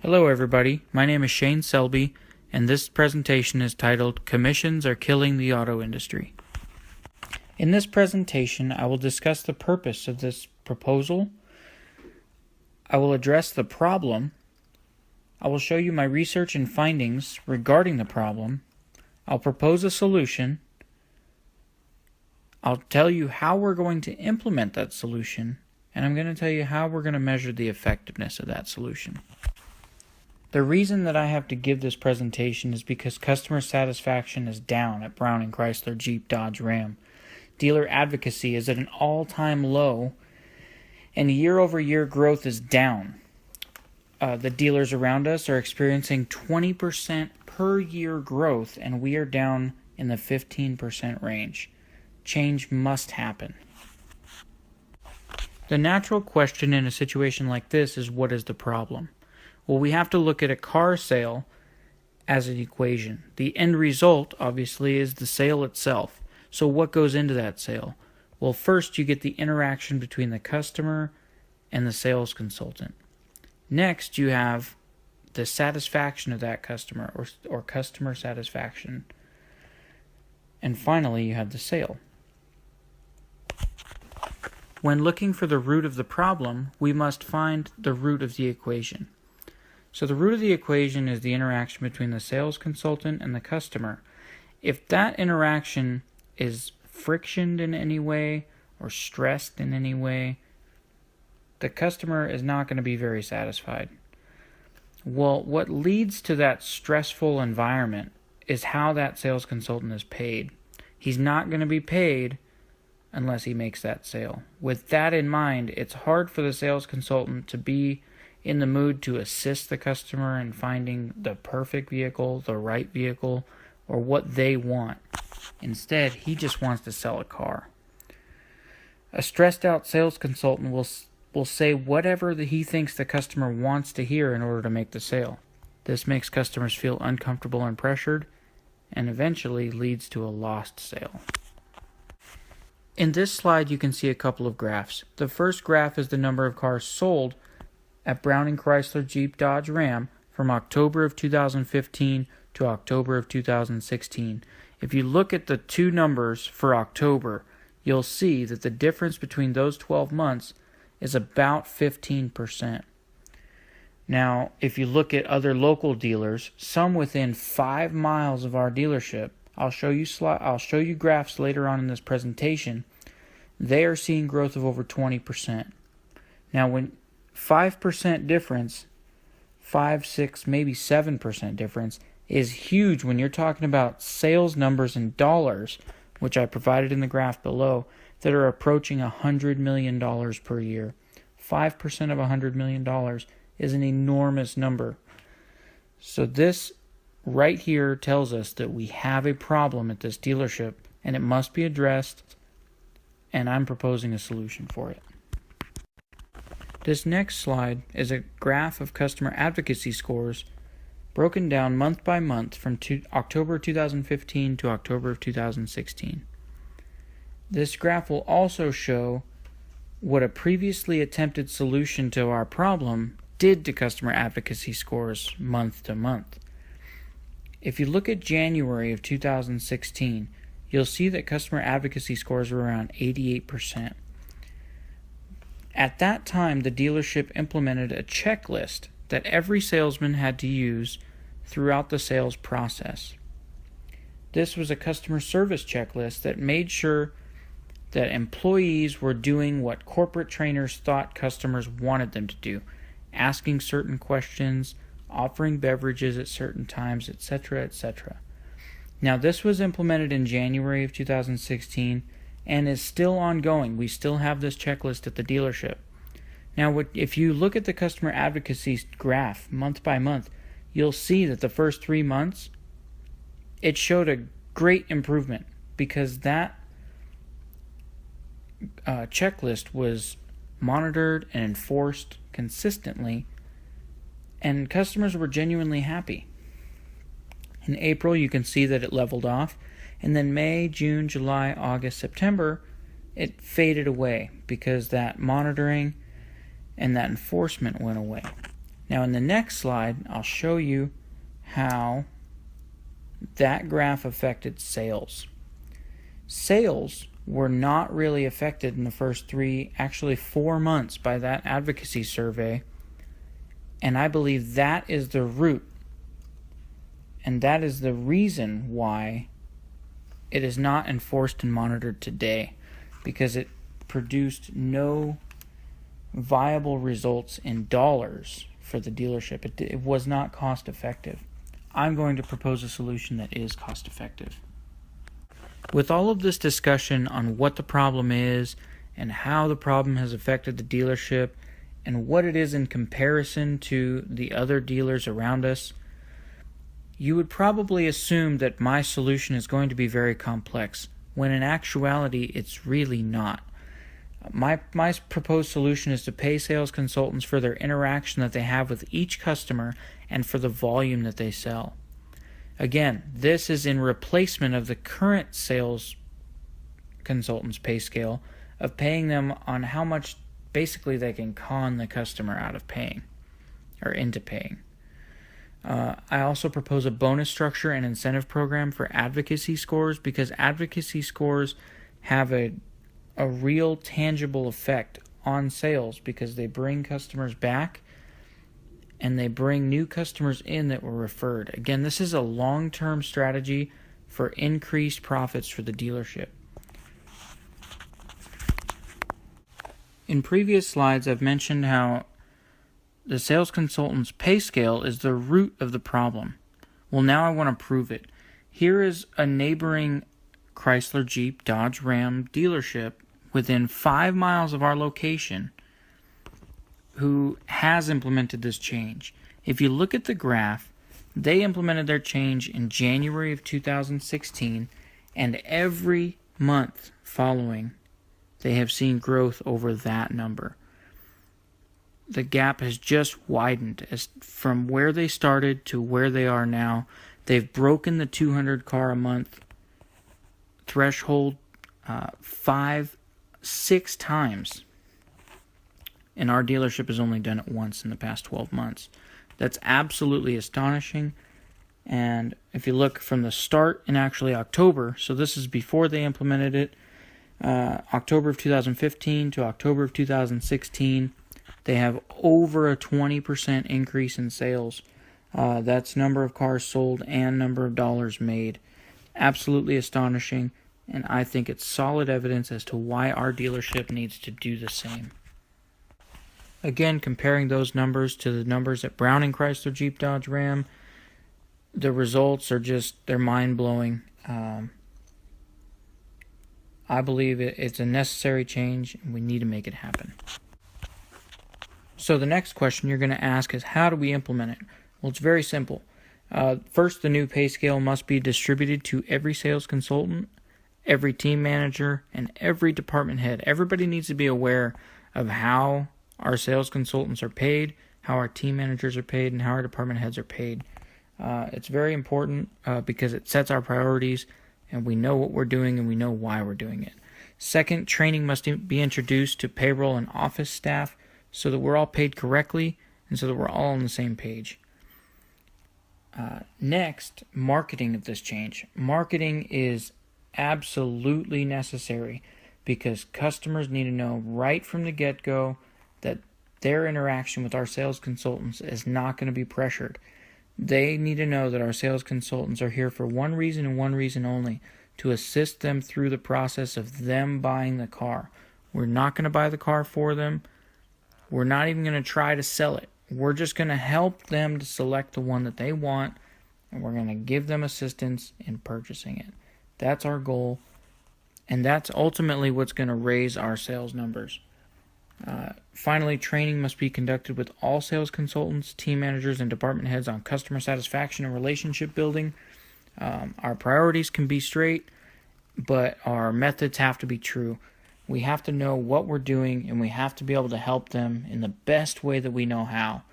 Hello everybody, my name is Shane Selby, and this presentation is titled Commissions Are Killing the Auto Industry. In this presentation, I will discuss the purpose of this proposal. I will address the problem. I will show you my research and findings regarding the problem. I'll propose a solution. I'll tell you how we're going to implement that solution, and I'm going to tell you how we're going to measure the effectiveness of that solution. The reason that I have to give this presentation is because customer satisfaction is down at Browning Chrysler Jeep Dodge Ram. Dealer advocacy is at an all-time low, and year-over-year growth is down. The dealers around us are experiencing 20% per year growth, and we are down in the 15% range. Change must happen. The natural question in a situation like this is, what is the problem? Well, we have to look at a car sale as an equation. The end result, obviously, is the sale itself. So what goes into that sale? Well, first you get the interaction between the customer and the sales consultant. Next, you have the satisfaction of that customer, or customer satisfaction. And finally, you have the sale. When looking for the root of the problem, we must find the root of the equation. So the root of the equation is the interaction between the sales consultant and the customer. If that interaction is frictioned in any way or stressed in any way, the customer is not going to be very satisfied. Well, what leads to that stressful environment is how that sales consultant is paid. He's not going to be paid unless he makes that sale. With that in mind, it's hard for the sales consultant to be in the mood to assist the customer in finding the perfect vehicle, the right vehicle, or what they want. Instead, he just wants to sell a car. A stressed out sales consultant will say whatever he thinks the customer wants to hear in order to make the sale. This makes customers feel uncomfortable and pressured, and eventually leads to a lost sale. In this slide, you can see a couple of graphs. The first graph is the number of cars sold at Browning Chrysler Jeep Dodge Ram from October of 2015 to October of 2016. If you look at the two numbers for October, you'll see that the difference between those 12 months is about 15%. Now, if you look at other local dealers, some within 5 miles of our dealership, I'll show you graphs later on in this presentation, they are seeing growth of over 20%. Now, when 5% difference, 5, 6, maybe 7% difference is huge when you're talking about sales numbers in dollars, which I provided in the graph below, that are approaching $100 million per year. 5% of $100 million is an enormous number. So this right here tells us that we have a problem at this dealership, and it must be addressed, and I'm proposing a solution for it. This next slide is a graph of customer advocacy scores broken down month by month from October 2015 to October of 2016. This graph will also show what a previously attempted solution to our problem did to customer advocacy scores month to month. If you look at January of 2016, you'll see that customer advocacy scores were around 88%. At that time, the dealership implemented a checklist that every salesman had to use throughout the sales process. This was a customer service checklist that made sure that employees were doing what corporate trainers thought customers wanted them to do, asking certain questions, offering beverages at certain times, etc., etc. Now, this was implemented in January of 2016 and is still ongoing. We still have this checklist at the dealership. Now, if you look at the customer advocacy graph month by month, you'll see that the first 3 months, it showed a great improvement because that checklist was monitored and enforced consistently, and customers were genuinely happy. In April, you can see that it leveled off, and then May, June, July, August, September, it faded away because that monitoring and that enforcement went away. Now in the next slide, I'll show you how that graph affected sales. Sales were not really affected in the first 4 months by that advocacy survey, and I believe that is the root, and that is the reason why it is not enforced and monitored today, because it produced no viable results in dollars for the dealership. It was not cost effective. I'm going to propose a solution that is cost effective. With all of this discussion on what the problem is and how the problem has affected the dealership and what it is in comparison to the other dealers around us, you would probably assume that my solution is going to be very complex, when in actuality it's really not. My proposed solution is to pay sales consultants for their interaction that they have with each customer and for the volume that they sell. Again, this is in replacement of the current sales consultants' pay scale of paying them on how much basically they can con the customer out of paying or into paying. I also propose a bonus structure and incentive program for advocacy scores, because advocacy scores have a real tangible effect on sales, because they bring customers back and they bring new customers in that were referred. Again, this is a long-term strategy for increased profits for the dealership. In previous slides, I've mentioned how the sales consultant's pay scale is the root of the problem. Well, now I want to prove it. Here is a neighboring Chrysler, Jeep, Dodge, Ram dealership within 5 miles of our location who has implemented this change. If you look at the graph, they implemented their change in January of 2016, and every month following, they have seen growth over that number. The gap has just widened as from where they started to where they are now. They've broken the 200 car a month threshold 5-6 times. And our dealership has only done it once in the past 12 months. That's absolutely astonishing. And if you look from the start in actually October, so this is before they implemented it, October of 2015 to October of 2016, they have over a 20% increase in sales. That's number of cars sold and number of dollars made. Absolutely astonishing, and I think it's solid evidence as to why our dealership needs to do the same. Again, comparing those numbers to the numbers at Browning Chrysler Jeep Dodge Ram, the results are they're mind-blowing. I believe it's a necessary change, and we need to make it happen. So the next question you're going to ask is, how do we implement it? Well, it's very simple. First, the new pay scale must be distributed to every sales consultant, every team manager, and every department head. Everybody needs to be aware of how our sales consultants are paid, how our team managers are paid, and how our department heads are paid. It's very important because it sets our priorities, and we know what we're doing and we know why we're doing it. Second, training must be introduced to payroll and office staff so that we're all paid correctly and so that we're all on the same page. Next, marketing of this change. Marketing is absolutely necessary because customers need to know right from the get-go that their interaction with our sales consultants is not going to be pressured. They need to know that our sales consultants are here for one reason and one reason only, to assist them through the process of them buying the car. We're not going to buy the car for them. We're not even going to try to sell it. We're just going to help them to select the one that they want, and we're going to give them assistance in purchasing it. That's our goal, and that's ultimately what's going to raise our sales numbers. Finally, training must be conducted with all sales consultants, team managers, and department heads on customer satisfaction and relationship building. Our priorities can be straight, but our methods have to be true. We have to know what we're doing, and we have to be able to help them in the best way that we know how.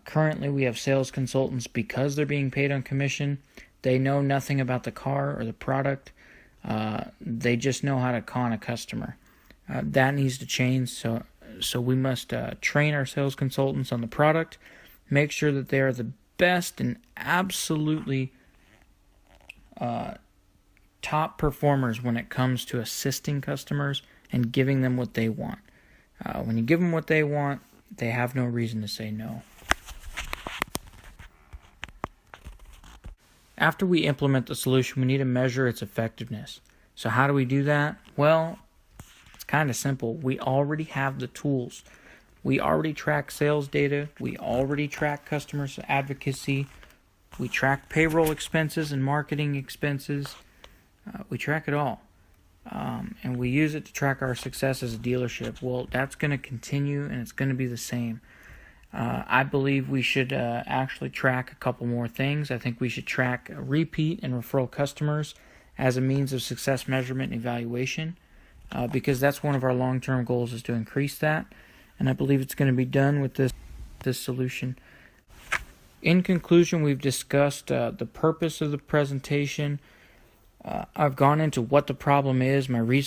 Currently, we have sales consultants, because they're being paid on commission, they know nothing about the car or the product. They just know how to con a customer. That needs to change, so we must train our sales consultants on the product, make sure that they are the best and absolutely top performers when it comes to assisting customers and giving them what they want. When you give them what they want, they have no reason to say no. After we implement the solution, we need to measure its effectiveness. So how do we do that? Well, it's kind of simple. We already have the tools. We already track sales data. We already track customer advocacy. We track payroll expenses and marketing expenses. We track it all. And we use it to track our success as a dealership. Well, that's going to continue, and it's going to be the same. I believe we should actually track a couple more things. I think we should track repeat and referral customers as a means of success measurement and evaluation, because that's one of our long-term goals, is to increase that. And I believe it's going to be done with this solution. In conclusion, we've discussed the purpose of the presentation. I've gone into what the problem is, my research.